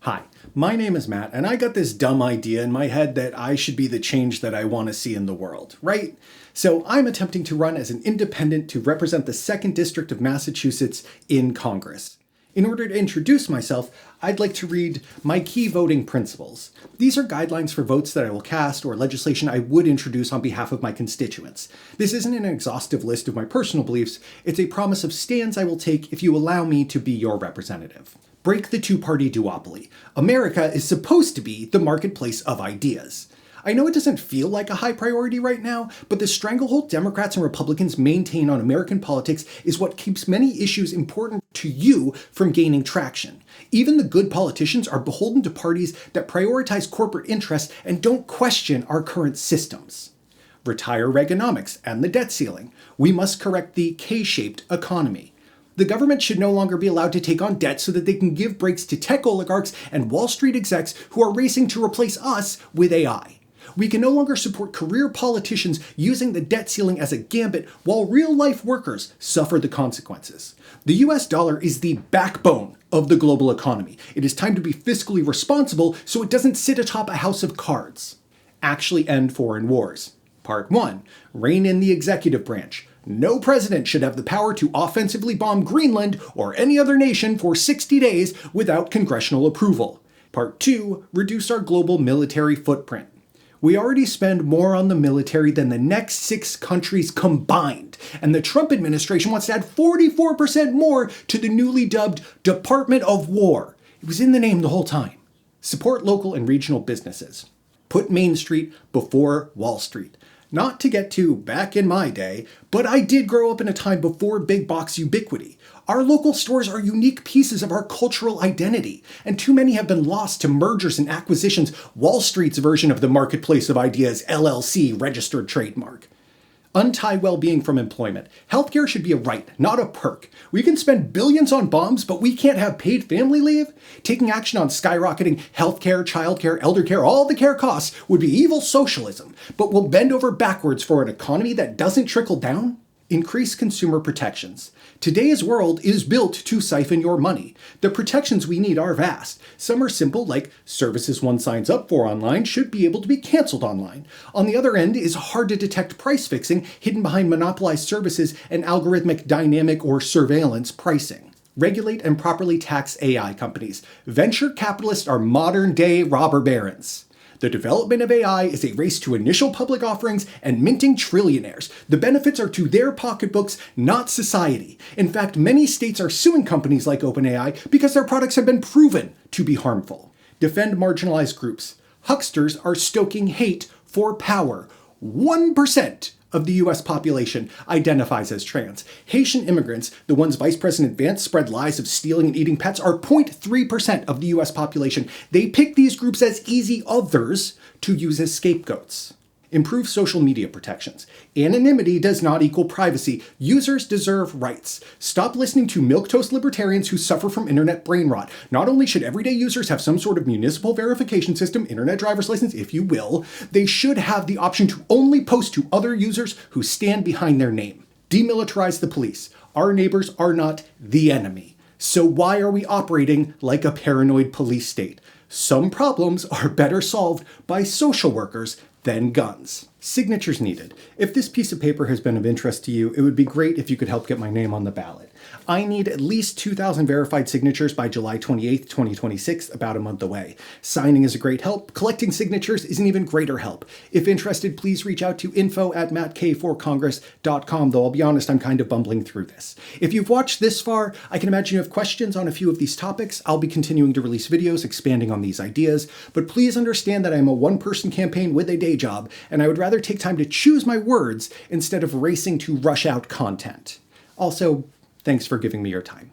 Hi, my name is Matt, and I got this dumb idea in my head that I should be the change that I want to see in the world, right? So I'm attempting to run as an independent to represent the 2nd District of Massachusetts in Congress. In order to introduce myself, I'd like to read my key voting principles. These are guidelines for votes that I will cast or legislation I would introduce on behalf of my constituents. This isn't an exhaustive list of my personal beliefs, it's a promise of stands I will take if you allow me to be your representative. Break the two-party duopoly. America is supposed to be the marketplace of ideas. I know it doesn't feel like a high priority right now, but the stranglehold Democrats and Republicans maintain on American politics is what keeps many issues important to you from gaining traction. Even the good politicians are beholden to parties that prioritize corporate interests and don't question our current systems. Retire Reaganomics and the debt ceiling. We must correct the K-shaped economy. The government should no longer be allowed to take on debt so that they can give breaks to tech oligarchs and Wall Street execs who are racing to replace us with AI. We can no longer support career politicians using the debt ceiling as a gambit while real-life workers suffer the consequences. The US dollar is the backbone of the global economy. It is time to be fiscally responsible so it doesn't sit atop a house of cards. Actually end foreign wars. Part 1. Rein in the executive branch. No president should have the power to offensively bomb Greenland or any other nation for 60 days without congressional approval. Part 2. Reduce our global military footprint. We already spend more on the military than the next 6 countries combined, and the Trump administration wants to add 44% more to the newly dubbed Department of War. It was in the name the whole time. Support local and regional businesses. Put Main Street before Wall Street. Not to get too back in my day, but I did grow up in a time before big box ubiquity. Our local stores are unique pieces of our cultural identity, and too many have been lost to mergers and acquisitions, Wall Street's version of the marketplace of ideas, LLC, registered trademark. Untie well-being from employment. Healthcare should be a right, not a perk. We can spend billions on bombs, but we can't have paid family leave? Taking action on skyrocketing healthcare, childcare, elder care, all the care costs would be evil socialism, but we'll bend over backwards for an economy that doesn't trickle down? Increase consumer protections. Today's world is built to siphon your money. The protections we need are vast. Some are simple, like services one signs up for online should be able to be canceled online. On the other end is hard to detect price fixing hidden behind monopolized services and algorithmic dynamic or surveillance pricing. Regulate and properly tax AI companies. Venture capitalists are modern-day robber barons. The development of AI is a race to initial public offerings and minting trillionaires. The benefits are to their pocketbooks, not society. In fact, many states are suing companies like OpenAI because their products have been proven to be harmful. Defend marginalized groups. Hucksters are stoking hate for power. 1% of the US population identifies as trans. Haitian immigrants, the ones Vice President Vance spread lies of stealing and eating pets, are 0.3% of the US population. They pick these groups as easy others to use as scapegoats. Improve social media protections. Anonymity does not equal privacy. Users deserve rights. Stop listening to milquetoast libertarians who suffer from internet brain rot. Not only should everyday users have some sort of municipal verification system, internet driver's license if you will, they should have the option to only post to other users who stand behind their name. Demilitarize the police. Our neighbors are not the enemy. So why are we operating like a paranoid police state? Some problems are better solved by social workers than guns. Signatures needed. If this piece of paper has been of interest to you, it would be great if you could help get my name on the ballot. I need at least 2,000 verified signatures by July 28th, 2026, about a month away. Signing is a great help. Collecting signatures is an even greater help. If interested, please reach out to info@mattk4congress.com, though I'll be honest, I'm kind of bumbling through this. If you've watched this far, I can imagine you have questions on a few of these topics. I'll be continuing to release videos expanding on these ideas, but please understand that I'm a one-person campaign with a day job, and I would rather take time to choose my words instead of racing to rush out content. Also, thanks for giving me your time.